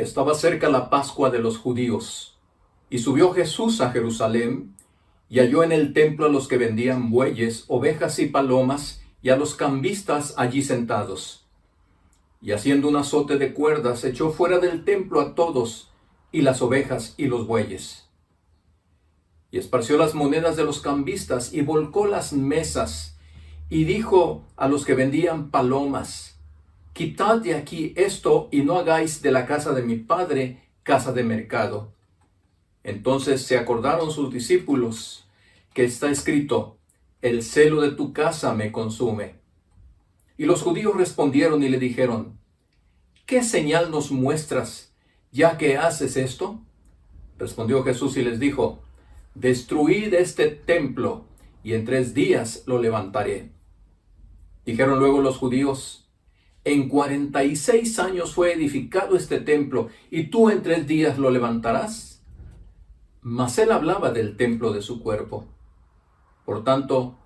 Estaba cerca la Pascua de los judíos, y subió Jesús a Jerusalén, y halló en el templo a los que vendían bueyes, ovejas y palomas, y a los cambistas allí sentados. Y haciendo un azote de cuerdas, echó fuera del templo a todos, y las ovejas y los bueyes. Y esparció las monedas de los cambistas, y volcó las mesas, y dijo a los que vendían palomas: Quitad de aquí esto, y no hagáis de la casa de mi padre casa de mercado. Entonces se acordaron sus discípulos que está escrito: el celo de tu casa me consume. Y los judíos respondieron y le dijeron: ¿qué señal nos muestras, ya que haces esto? Respondió Jesús y les dijo: destruid este templo, y en 3 días lo levantaré. Dijeron luego los judíos: en 46 años fue edificado este templo, y tú en 3 días lo levantarás. Mas él hablaba del templo de su cuerpo. Por tanto,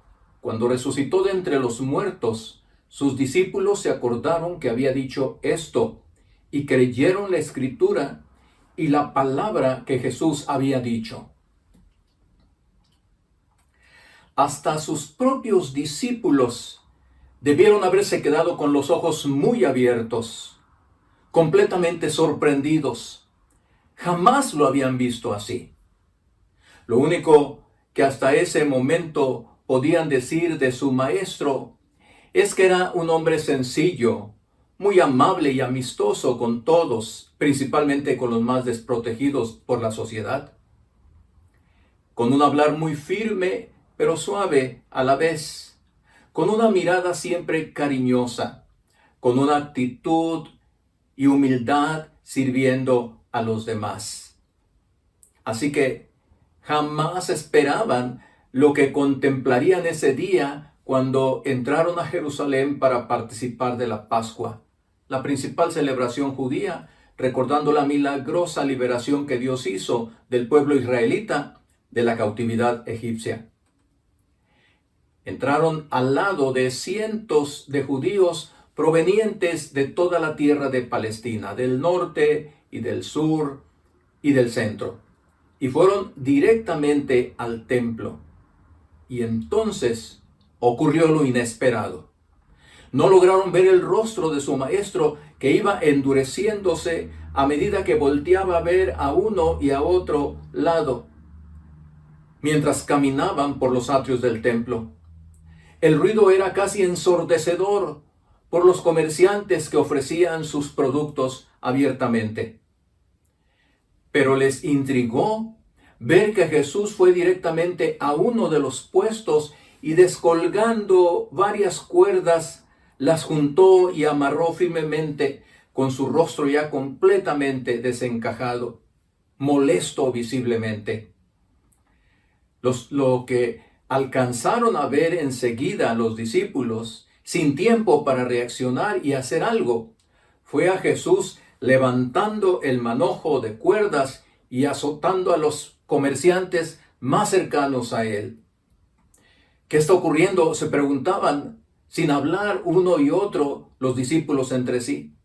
cuando resucitó de entre los muertos, sus discípulos se acordaron que había dicho esto, y creyeron la escritura y la palabra que Jesús había dicho. Hasta sus propios discípulos debieron haberse quedado con los ojos muy abiertos, completamente sorprendidos. Jamás lo habían visto así. Lo único que hasta ese momento podían decir de su maestro es que era un hombre sencillo, muy amable y amistoso con todos, principalmente con los más desprotegidos por la sociedad. Con un hablar muy firme, pero suave a la vez. Con una mirada siempre cariñosa, con una actitud y humildad sirviendo a los demás. Así que jamás esperaban lo que contemplarían ese día cuando entraron a Jerusalén para participar de la Pascua, la principal celebración judía, recordando la milagrosa liberación que Dios hizo del pueblo israelita de la cautividad egipcia. Entraron al lado de cientos de judíos provenientes de toda la tierra de Palestina, del norte y del sur y del centro, y fueron directamente al templo. Y entonces ocurrió lo inesperado. No lograron ver el rostro de su maestro, que iba endureciéndose a medida que volteaba a ver a uno y a otro lado, mientras caminaban por los atrios del templo. El ruido era casi ensordecedor por los comerciantes que ofrecían sus productos abiertamente. Pero les intrigó ver que Jesús fue directamente a uno de los puestos y, descolgando varias cuerdas, las juntó y amarró firmemente, con su rostro ya completamente desencajado, molesto visiblemente. Lo que alcanzaron a ver enseguida los discípulos, sin tiempo para reaccionar y hacer algo, fue a Jesús levantando el manojo de cuerdas y azotando a los comerciantes más cercanos a él. ¿Qué está ocurriendo?, se preguntaban, sin hablar uno y otro, los discípulos entre sí.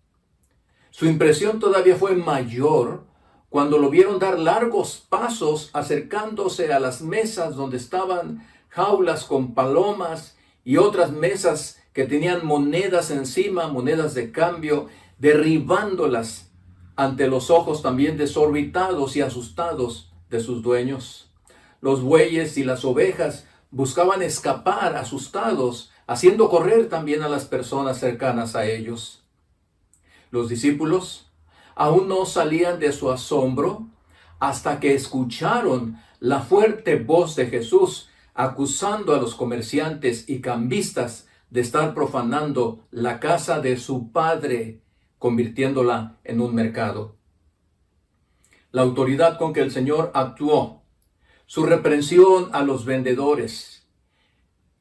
Su impresión todavía fue mayor cuando lo vieron dar largos pasos acercándose a las mesas donde estaban jaulas con palomas y otras mesas que tenían monedas encima, monedas de cambio, derribándolas ante los ojos también desorbitados y asustados de sus dueños. Los bueyes y las ovejas buscaban escapar asustados, haciendo correr también a las personas cercanas a ellos. Los discípulos aún no salían de su asombro hasta que escucharon la fuerte voz de Jesús acusando a los comerciantes y cambistas de estar profanando la casa de su Padre, convirtiéndola en un mercado. La autoridad con que el Señor actuó, su reprensión a los vendedores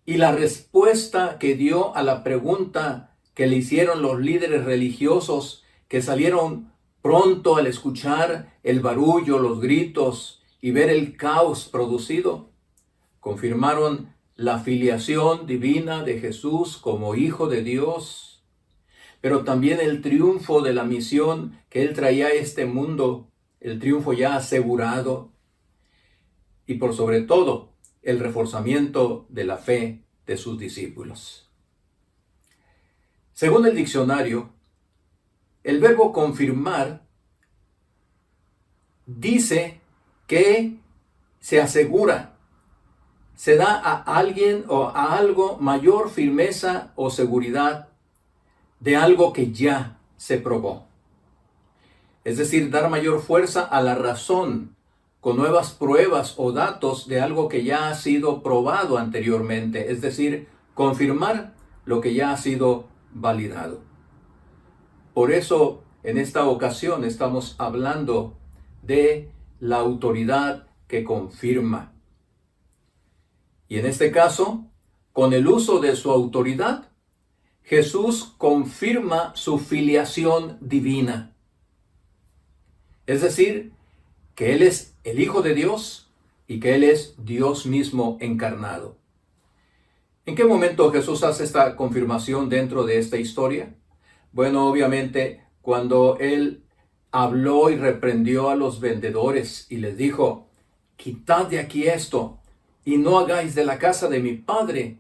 y la respuesta que dio a la pregunta que le hicieron los líderes religiosos, que salieron pronto al escuchar el barullo, los gritos y ver el caos producido, confirmaron la filiación divina de Jesús como Hijo de Dios. pero también el triunfo de la misión que él traía a este mundo, el triunfo ya asegurado, y por sobre todo, el reforzamiento de la fe de sus discípulos. Según el diccionario, el verbo confirmar dice que se asegura, se da a alguien o a algo mayor firmeza o seguridad de algo que ya se probó. Es decir, dar mayor fuerza a la razón con nuevas pruebas o datos de algo que ya ha sido probado anteriormente. Es decir, confirmar lo que ya ha sido validado. Por eso, en esta ocasión estamos hablando de la autoridad que confirma. Y en este caso, con el uso de su autoridad, Jesús confirma su filiación divina. Es decir, que Él es el Hijo de Dios y que Él es Dios mismo encarnado. ¿En qué momento Jesús hace esta confirmación dentro de esta historia? Bueno, obviamente, cuando Él habló y reprendió a los vendedores y les dijo: quitad de aquí esto y no hagáis de la casa de mi Padre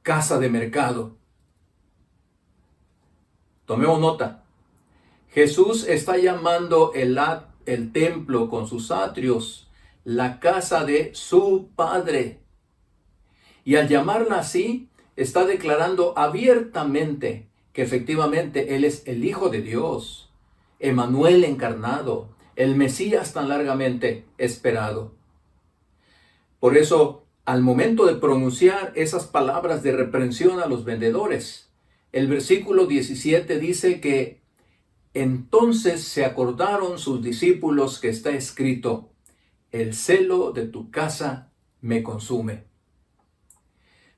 casa de mercado. Tomemos nota. Jesús está llamando el templo con sus atrios la casa de su Padre. Y al llamarla así, está declarando abiertamente que efectivamente Él es el Hijo de Dios, Emmanuel encarnado, el Mesías tan largamente esperado. Por eso, al momento de pronunciar esas palabras de reprensión a los vendedores, el versículo 17 dice que entonces se acordaron sus discípulos que está escrito: el celo de tu casa me consume.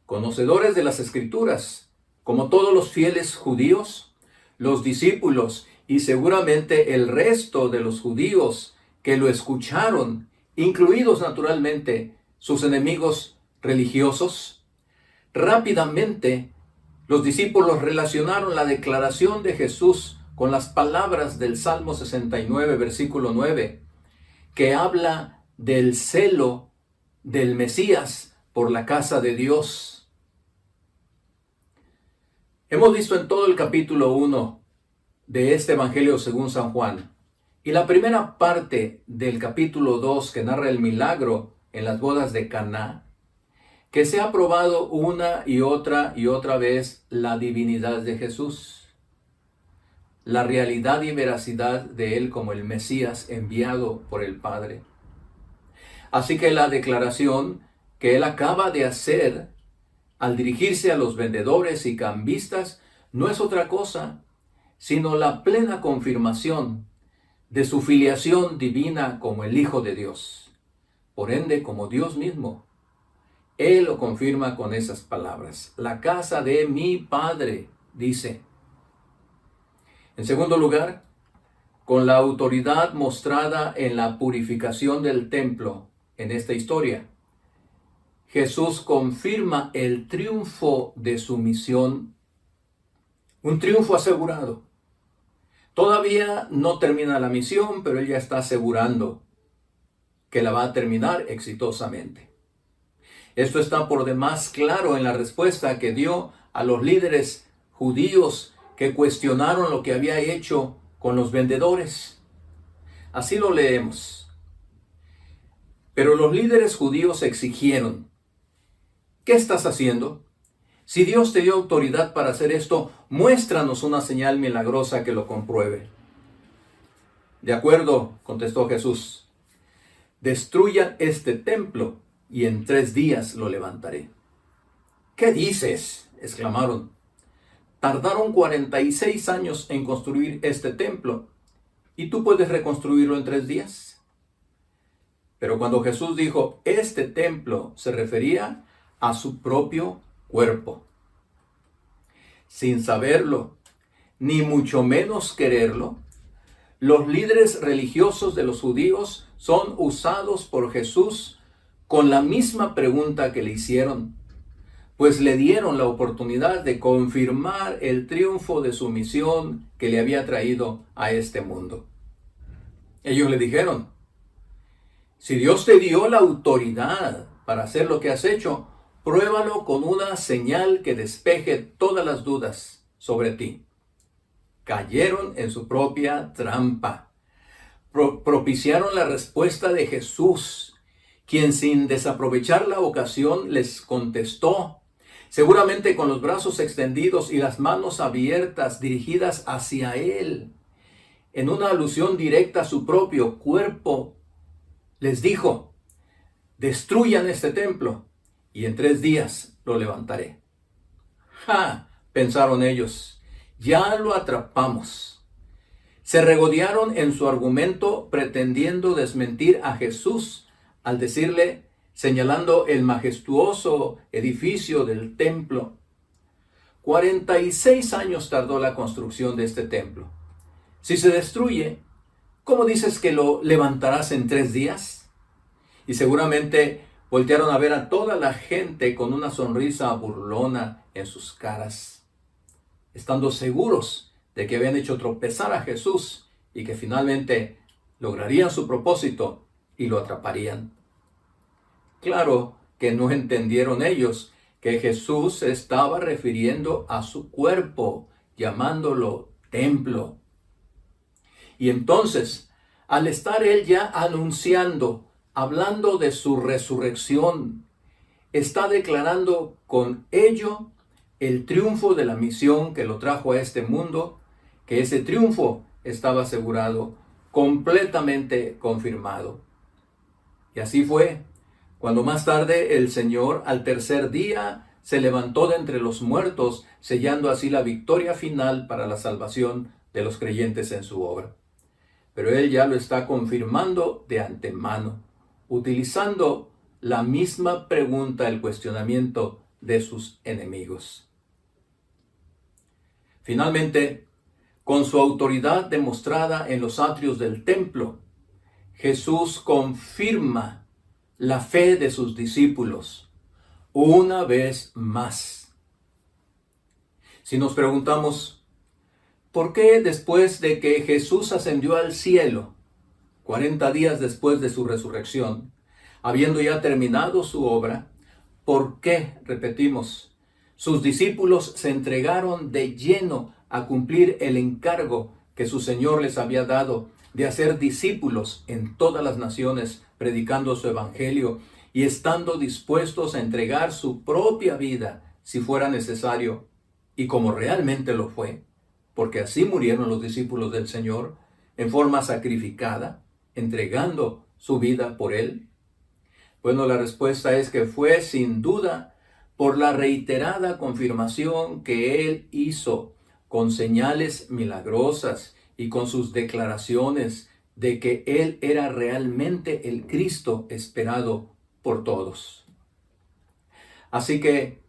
Conocedores de las Escrituras, como todos los fieles judíos, los discípulos y seguramente el resto de los judíos que lo escucharon, incluidos naturalmente sus enemigos religiosos, rápidamente los discípulos relacionaron la declaración de Jesús con las palabras del Salmo 69, versículo 9, que habla del celo del Mesías por la casa de Dios. Hemos visto en todo el capítulo 1 de este Evangelio según San Juan, y la primera parte del capítulo 2 que narra el milagro en las bodas de Caná, que se ha probado una y otra vez la divinidad de Jesús, la realidad y veracidad de Él como el Mesías enviado por el Padre. Así que la declaración que Él acaba de hacer al dirigirse a los vendedores y cambistas no es otra cosa sino la plena confirmación de su filiación divina como el Hijo de Dios, por ende como Dios mismo. Él lo confirma con esas palabras: la casa de mi Padre, dice. En segundo lugar, con la autoridad mostrada en la purificación del templo en esta historia, Jesús confirma el triunfo de su misión, un triunfo asegurado. Todavía no termina la misión, pero Él ya está asegurando que la va a terminar exitosamente. Esto está por demás claro en la respuesta que dio a los líderes judíos que cuestionaron lo que había hecho con los vendedores. Así lo leemos. Pero los líderes judíos exigieron: ¿qué estás haciendo? Si Dios te dio autoridad para hacer esto, muéstranos una señal milagrosa que lo compruebe. De acuerdo, contestó Jesús. Destruyan este templo y en 3 días lo levantaré. ¿Qué dices?, exclamaron. Tardaron 46 años en construir este templo, ¿y tú puedes reconstruirlo en 3 días? Pero cuando Jesús dijo este templo, se refería a su propio cuerpo. Sin saberlo, ni mucho menos quererlo, los líderes religiosos de los judíos son usados por Jesús con la misma pregunta que le hicieron, pues le dieron la oportunidad de confirmar el triunfo de su misión que le había traído a este mundo. Ellos le dijeron: si Dios te dio la autoridad para hacer lo que has hecho, pruébalo con una señal que despeje todas las dudas sobre ti. Cayeron en su propia trampa. Propiciaron la respuesta de Jesús, quien sin desaprovechar la ocasión les contestó, seguramente con los brazos extendidos y las manos abiertas dirigidas hacia él. En una alusión directa a su propio cuerpo, les dijo: destruyan este templo y en 3 días lo levantaré. ¡Ja!, pensaron ellos, ya lo atrapamos. Se regodearon en su argumento pretendiendo desmentir a Jesús al decirle, señalando el majestuoso edificio del templo: 46 años tardó la construcción de este templo. Si se destruye, ¿cómo dices que lo levantarás en 3 días? Y seguramente voltearon a ver a toda la gente con una sonrisa burlona en sus caras, estando seguros de que habían hecho tropezar a Jesús y que finalmente lograrían su propósito y lo atraparían. Claro que no entendieron ellos que Jesús se estaba refiriendo a su cuerpo, llamándolo templo. Y entonces, al estar él ya anunciando, hablando de su resurrección, está declarando con ello el triunfo de la misión que lo trajo a este mundo, que ese triunfo estaba asegurado, completamente confirmado. Y así fue, cuando más tarde el Señor al 3er día se levantó de entre los muertos, sellando así la victoria final para la salvación de los creyentes en su obra. Pero Él ya lo está confirmando de antemano, utilizando la misma pregunta, el cuestionamiento de sus enemigos. Finalmente, con su autoridad demostrada en los atrios del templo, Jesús confirma la fe de sus discípulos una vez más. Si nos preguntamos, ¿por qué después de que Jesús ascendió al cielo, 40 días después de su resurrección, habiendo ya terminado su obra, por qué, repetimos, sus discípulos se entregaron de lleno a cumplir el encargo que su Señor les había dado de hacer discípulos en todas las naciones, predicando su evangelio y estando dispuestos a entregar su propia vida si fuera necesario, y como realmente lo fue, porque así murieron los discípulos del Señor en forma sacrificada, entregando su vida por Él? Bueno, la respuesta es que fue sin duda por la reiterada confirmación que Él hizo con señales milagrosas y con sus declaraciones de que Él era realmente el Cristo esperado por todos. Así que,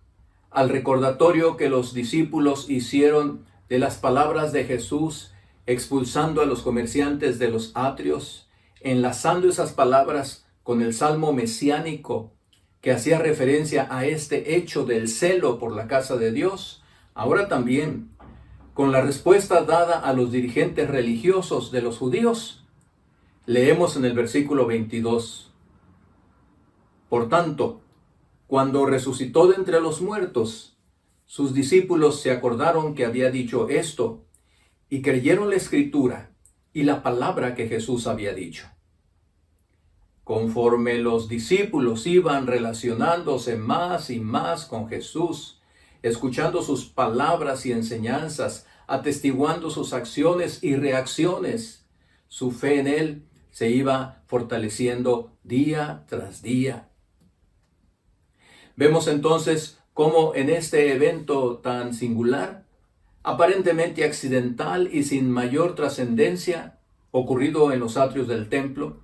al recordatorio que los discípulos hicieron de las palabras de Jesús expulsando a los comerciantes de los atrios, enlazando esas palabras con el salmo mesiánico que hacía referencia a este hecho del celo por la casa de Dios, ahora también, con la respuesta dada a los dirigentes religiosos de los judíos, leemos en el versículo 22. Por tanto, cuando resucitó de entre los muertos, sus discípulos se acordaron que había dicho esto y creyeron la escritura y la palabra que Jesús había dicho. Conforme los discípulos iban relacionándose más y más con Jesús, escuchando sus palabras y enseñanzas, atestiguando sus acciones y reacciones, su fe en Él se iba fortaleciendo día tras día. Vemos entonces cómo en este evento tan singular, aparentemente accidental y sin mayor trascendencia, ocurrido en los atrios del templo,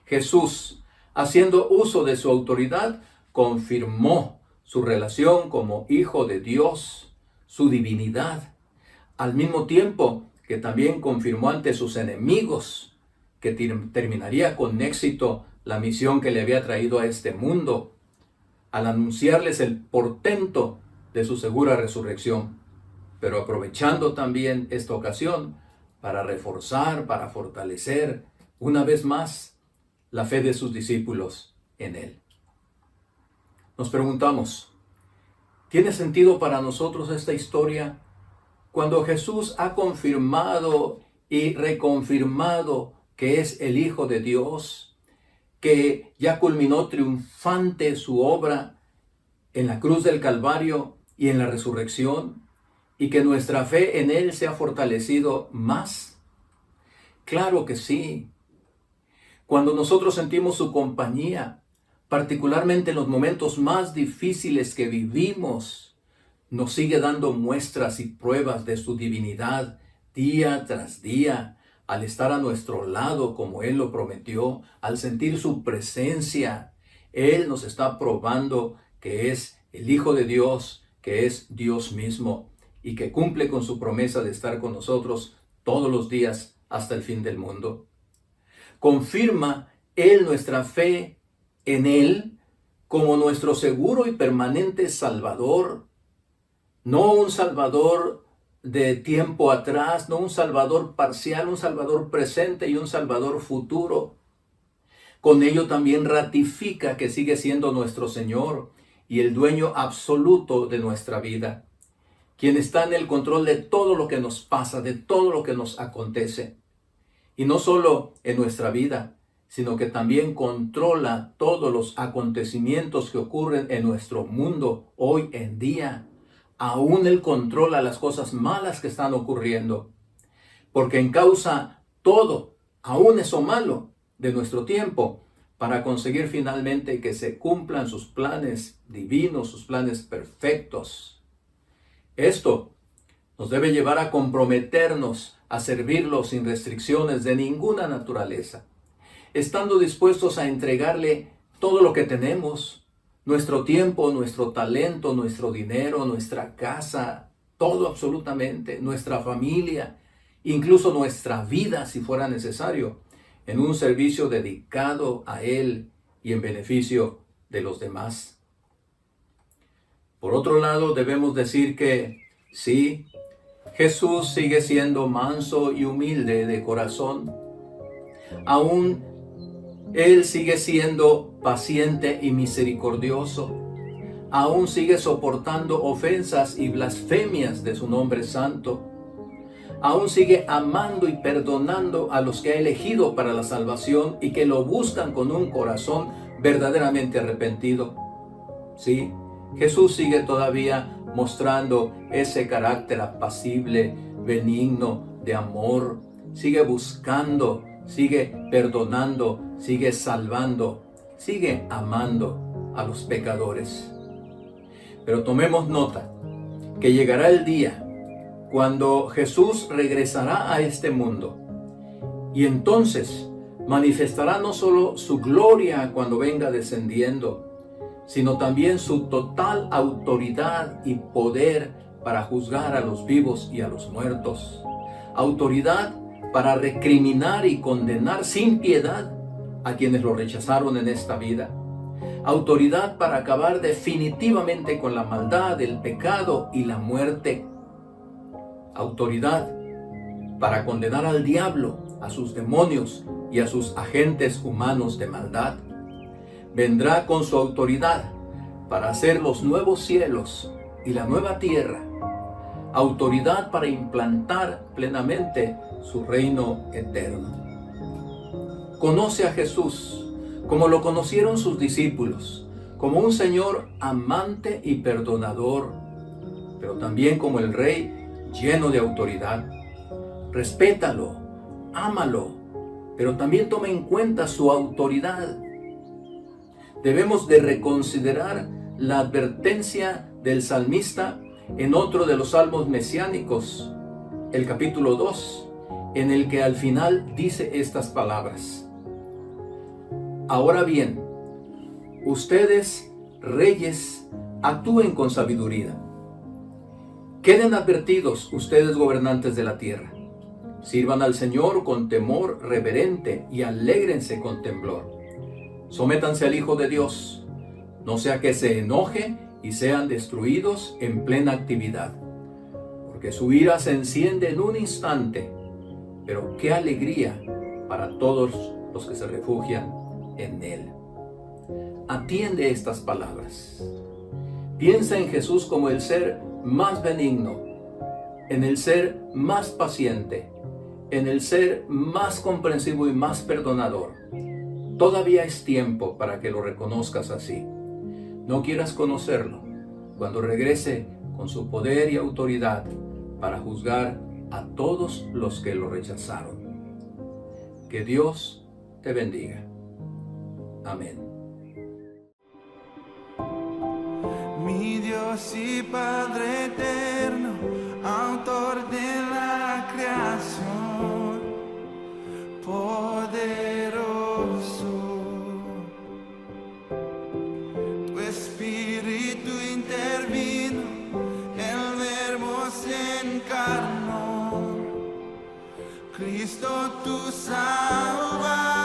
Jesús, haciendo uso de su autoridad, confirmó su relación como Hijo de Dios, su divinidad, al mismo tiempo que también confirmó ante sus enemigos que terminaría con éxito la misión que le había traído a este mundo, al anunciarles el portento de su segura resurrección, pero aprovechando también esta ocasión para reforzar, para fortalecer una vez más la fe de sus discípulos en Él. Nos preguntamos, ¿tiene sentido para nosotros esta historia cuando Jesús ha confirmado y reconfirmado que es el Hijo de Dios, que ya culminó triunfante su obra en la cruz del Calvario y en la resurrección, y que nuestra fe en Él se ha fortalecido más? Claro que sí. Cuando nosotros sentimos su compañía, particularmente en los momentos más difíciles que vivimos, nos sigue dando muestras y pruebas de su divinidad día tras día, al estar a nuestro lado como Él lo prometió, al sentir su presencia. Él nos está probando que es el Hijo de Dios, que es Dios mismo y que cumple con su promesa de estar con nosotros todos los días hasta el fin del mundo. Confirma Él nuestra fe en Él como nuestro seguro y permanente Salvador. No un Salvador de tiempo atrás, no un Salvador parcial, un Salvador presente y un Salvador futuro. Con ello también ratifica que sigue siendo nuestro Señor y el dueño absoluto de nuestra vida, quien está en el control de todo lo que nos pasa, de todo lo que nos acontece. Y no solo en nuestra vida, sino que también controla todos los acontecimientos que ocurren en nuestro mundo hoy en día. Aún Él controla las cosas malas que están ocurriendo, porque encausa todo, aún eso malo de nuestro tiempo, para conseguir finalmente que se cumplan sus planes divinos, sus planes perfectos. Esto nos debe llevar a comprometernos a servirlo sin restricciones de ninguna naturaleza, estando dispuestos a entregarle todo lo que tenemos, nuestro tiempo, nuestro talento, nuestro dinero, nuestra casa, todo absolutamente, nuestra familia, incluso nuestra vida si fuera necesario, en un servicio dedicado a Él y en beneficio de los demás. Por otro lado, debemos decir que sí, Jesús sigue siendo manso y humilde de corazón. Aún Él sigue siendo paciente y misericordioso. Aún sigue soportando ofensas y blasfemias de su nombre santo. Aún sigue amando y perdonando a los que ha elegido para la salvación y que lo buscan con un corazón verdaderamente arrepentido. Sí, Jesús sigue todavía mostrando ese carácter apacible, benigno, de amor. Sigue buscando, sigue perdonando, sigue salvando, sigue amando a los pecadores. Pero tomemos nota que llegará el día cuando Jesús regresará a este mundo y entonces manifestará no solo su gloria cuando venga descendiendo, sino también su total autoridad y poder para juzgar a los vivos y a los muertos. Autoridad para recriminar y condenar sin piedad a quienes lo rechazaron en esta vida. Autoridad para acabar definitivamente con la maldad, el pecado y la muerte. Autoridad para condenar al diablo, a sus demonios y a sus agentes humanos de maldad. Vendrá con su autoridad para hacer los nuevos cielos y la nueva tierra. Autoridad para implantar plenamente su reino eterno. Conoce a Jesús como lo conocieron sus discípulos, como un Señor amante y perdonador, pero también como el Rey lleno de autoridad. Respétalo, ámalo, pero también toma en cuenta su autoridad. Debemos de reconsiderar la advertencia del salmista en otro de los salmos mesiánicos, el capítulo 2, en el que al final dice estas palabras: Ahora bien, ustedes, reyes, actúen con sabiduría. Queden advertidos ustedes, gobernantes de la tierra. Sirvan al Señor con temor reverente y alégrense con temblor. Sométanse al Hijo de Dios, no sea que se enoje y sean destruidos en plena actividad, porque su ira se enciende en un instante, pero qué alegría para todos los que se refugian en Él. Atiende estas palabras. Piensa en Jesús como el ser más benigno, en el ser más paciente, en el ser más comprensivo y más perdonador. Todavía es tiempo para que lo reconozcas así. No quieras conocerlo cuando regrese con su poder y autoridad para juzgar a todos los que lo rechazaron. Que Dios te bendiga. Amén. Mi Dios y Padre eterno, autor de la creación, poderoso, tu Espíritu intervino, el Verbo se encarnó, Cristo tu Salvador.